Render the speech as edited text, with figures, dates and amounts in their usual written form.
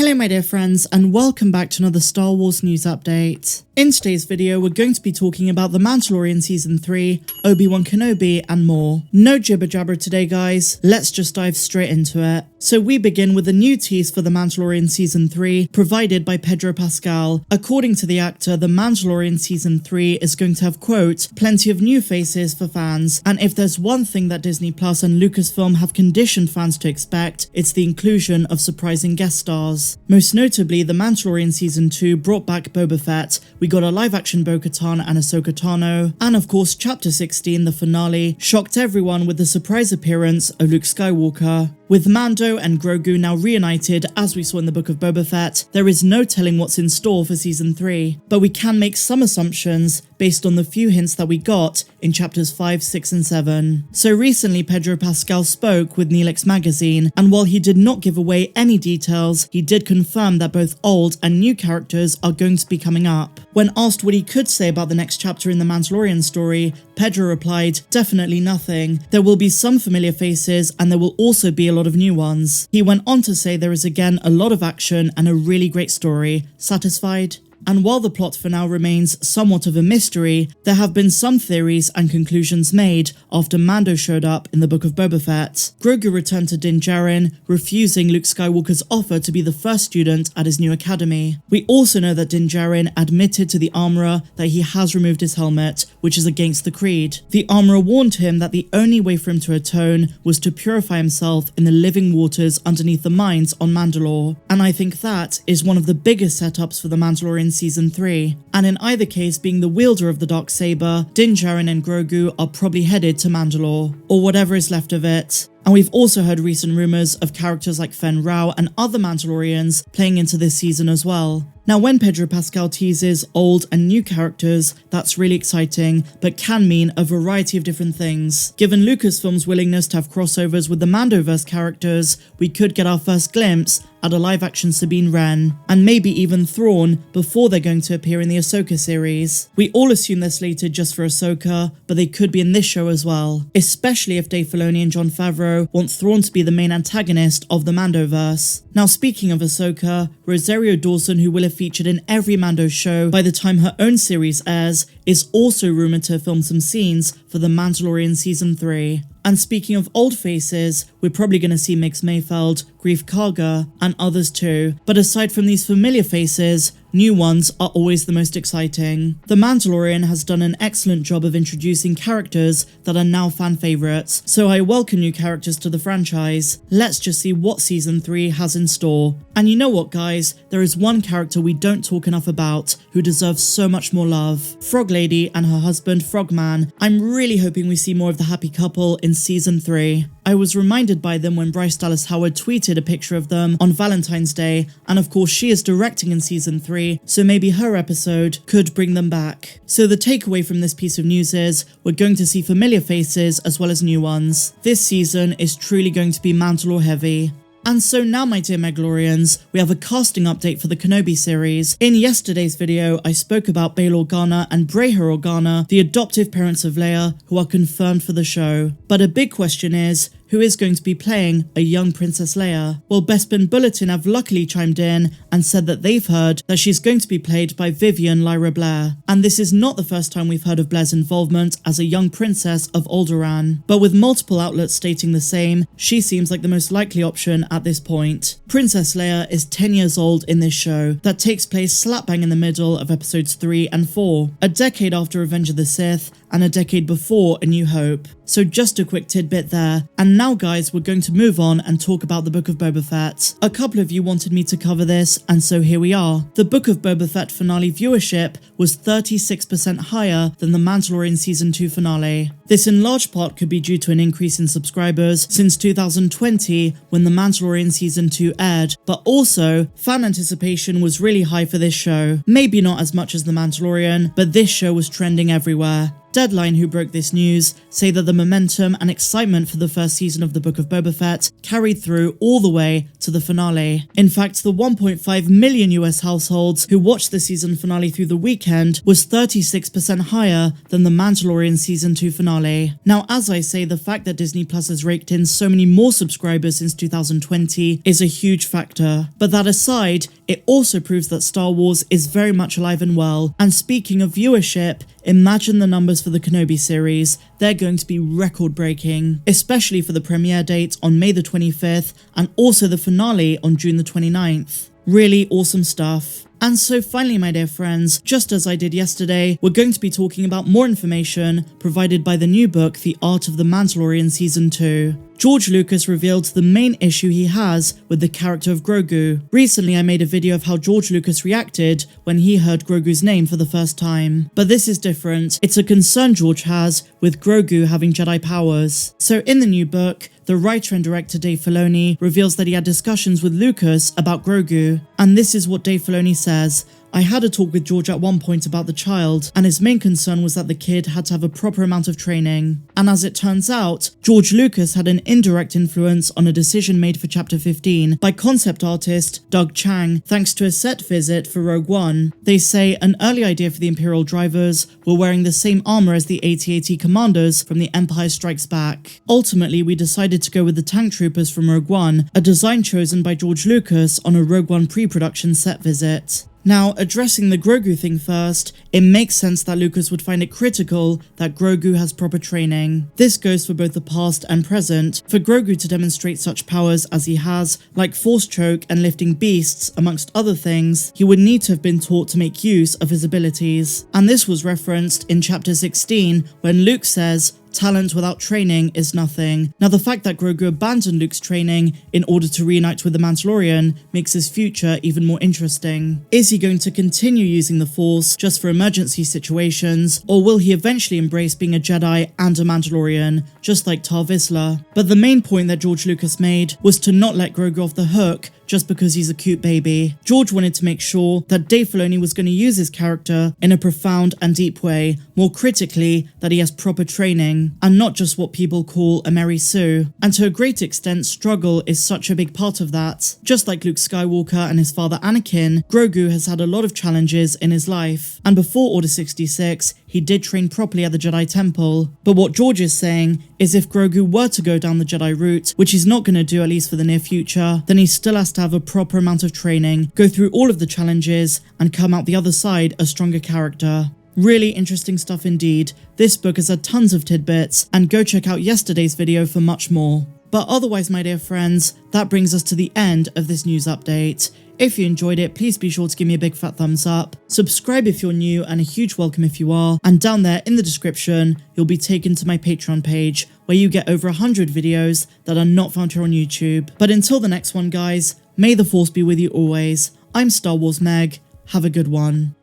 Hello my dear friends, and welcome back to another Star Wars news update. In today's video, we're going to be talking about The Mandalorian Season 3, Obi-Wan Kenobi, and more. No jibber jabber today guys, let's just dive straight into it. So we begin with a new tease for The Mandalorian Season 3, provided by Pedro Pascal. According to the actor, The Mandalorian Season 3 is going to have, quote, plenty of new faces for fans, and if there's one thing that Disney Plus and Lucasfilm have conditioned fans to expect, it's the inclusion of surprising guest stars. Most notably, The Mandalorian Season 2 brought back Boba Fett, we got a live-action Bo-Katan and Ahsoka Tano, and of course Chapter 16, the finale, shocked everyone with the surprise appearance of Luke Skywalker. With Mando and Grogu now reunited, as we saw in the Book of Boba Fett, there is no telling what's in store for Season 3, but we can make some assumptions based on the few hints that we got in Chapters 5, 6 and 7. So recently Pedro Pascal spoke with Neelix magazine, and while he did not give away any details, he did confirm that both old and new characters are going to be coming up. When asked what he could say about the next chapter in the Mandalorian story, Pedro replied, definitely nothing. There will be some familiar faces and there will also be a lot of new ones. He went on to say there is again a lot of action and a really great story. Satisfied? And while the plot for now remains somewhat of a mystery, there have been some theories and conclusions made after Mando showed up in the Book of Boba Fett. Grogu returned to Djarin, refusing Luke Skywalker's offer to be the first student at his new academy. We also know that Djarin admitted to the armorer that he has removed his helmet, which is against the creed. The armorer warned him that the only way for him to atone was to purify himself in the living waters underneath the mines on Mandalore. And I think that is one of the biggest setups for the Mandalorian Season 3, and in either case, being the wielder of the Darksaber, Djarin and Grogu are probably headed to Mandalore, or whatever is left of it. And we've also heard recent rumours of characters like Fen Rao and other Mandalorians playing into this season as well. Now when Pedro Pascal teases old and new characters, that's really exciting, but can mean a variety of different things. Given Lucasfilm's willingness to have crossovers with the Mandoverse characters, we could get our first glimpse at a live-action Sabine Wren, and maybe even Thrawn before they're going to appear in the Ahsoka series. We all assume they're slated just for Ahsoka, but they could be in this show as well, especially if Filoni and Jon Favreau want Thrawn to be the main antagonist of the Mandoverse. Now speaking of Ahsoka, Rosario Dawson, who will have featured in every Mando show by the time her own series airs, is also rumoured to film some scenes for The Mandalorian Season 3. And speaking of old faces, we're probably going to see Mix Mayfeld, Grief Karga, and others too. But aside from these familiar faces, new ones are always the most exciting. The Mandalorian has done an excellent job of introducing characters that are now fan favourites, so I welcome new characters to the franchise. Let's just see what Season 3 has in store. And you know what guys, there is one character we don't talk enough about who deserves so much more love. Frog Lady and her husband Frogman. I'm really hoping we see more of the happy couple in Season 3. I was reminded by them when Bryce Dallas Howard tweeted a picture of them on Valentine's Day, and of course she is directing in Season 3, so maybe her episode could bring them back. So the takeaway from this piece of news is, we're going to see familiar faces as well as new ones. This season is truly going to be Mandalore heavy. And so now my dear Mandalorians, we have a casting update for the Kenobi series. In yesterday's video, I spoke about Bail Organa and Breha Organa, the adoptive parents of Leia, who are confirmed for the show. But a big question is, who is going to be playing a young Princess Leia? Well, Bespin Bulletin have luckily chimed in and said that they've heard that she's going to be played by Vivian Lyra Blair. And this is not the first time we've heard of Blair's involvement as a young princess of Alderaan. But with multiple outlets stating the same, she seems like the most likely option at this point. Princess Leia is 10 years old in this show that takes place slap bang in the middle of episodes 3 and 4, a decade after Revenge of the Sith and a decade before A New Hope. So just a quick tidbit there. And now guys, we're going to move on and talk about the Book of Boba Fett. A couple of you wanted me to cover this, and so here we are. The Book of Boba Fett finale viewership was 36% higher than the Mandalorian Season 2 finale. This in large part could be due to an increase in subscribers since 2020 when the Mandalorian Season 2 aired, but also fan anticipation was really high for this show. Maybe not as much as the Mandalorian, but this show was trending everywhere. Deadline, who broke this news, say that the momentum and excitement for the first season of the Book of Boba Fett carried through all the way to the finale. In fact, the 1.5 million US households who watched the season finale through the weekend was 36% higher than the Mandalorian season 2 finale. Now, as I say, the fact that Disney Plus has raked in so many more subscribers since 2020 is a huge factor. But that aside, it also proves that Star Wars is very much alive and well. And speaking of viewership, imagine the numbers for the Kenobi series. They're going to be record-breaking, especially for the premiere date on May the 25th and also the finale on June the 29th. Really awesome stuff. And so finally, my dear friends, just as I did yesterday, we're going to be talking about more information provided by the new book, The Art of the Mandalorian Season 2. George Lucas revealed the main issue he has with the character of Grogu. Recently, I made a video of how George Lucas reacted when he heard Grogu's name for the first time. But this is different. It's a concern George has with Grogu having Jedi powers. So in the new book, the writer and director Dave Filoni reveals that he had discussions with Lucas about Grogu. And this is what Dave Filoni says. I had a talk with George at one point about the child, and his main concern was that the kid had to have a proper amount of training. And as it turns out, George Lucas had an indirect influence on a decision made for Chapter 15 by concept artist Doug Chiang, thanks to a set visit for Rogue One. They say an early idea for the Imperial drivers were wearing the same armor as the AT-AT commanders from The Empire Strikes Back. Ultimately, we decided to go with the tank troopers from Rogue One, a design chosen by George Lucas on a Rogue One pre-production set visit. Now, addressing the Grogu thing first, it makes sense that Lucas would find it critical that Grogu has proper training. This goes for both the past and present. For Grogu to demonstrate such powers as he has, like Force Choke and lifting beasts, amongst other things, he would need to have been taught to make use of his abilities. And this was referenced in Chapter 16, when Luke says, "Talent without training is nothing." Now, the fact that Grogu abandoned Luke's training in order to reunite with the Mandalorian makes his future even more interesting. Is he going to continue using the Force just for emergency situations, or will he eventually embrace being a Jedi and a Mandalorian, just like Tar Vizsla? But the main point that George Lucas made was to not let Grogu off the hook just because he's a cute baby. George wanted to make sure that Dave Filoni was going to use his character in a profound and deep way, more critically, that he has proper training, and not just what people call a Mary Sue. And to a great extent, struggle is such a big part of that. Just like Luke Skywalker and his father Anakin, Grogu has had a lot of challenges in his life, and before Order 66, he did train properly at the Jedi Temple. But what George is saying is if Grogu were to go down the Jedi route, which he's not going to do at least for the near future, then he still has to have a proper amount of training, go through all of the challenges, and come out the other side a stronger character. Really interesting stuff indeed. This book has had tons of tidbits, and go check out yesterday's video for much more. But otherwise, my dear friends, that brings us to the end of this news update. If you enjoyed it, please be sure to give me a big fat thumbs up, subscribe if you're new, and a huge welcome if you are, and down there in the description, you'll be taken to my Patreon page, where you get over 100 videos that are not found here on YouTube. But until the next one, guys, may the Force be with you always. I'm Star Wars Meg, have a good one.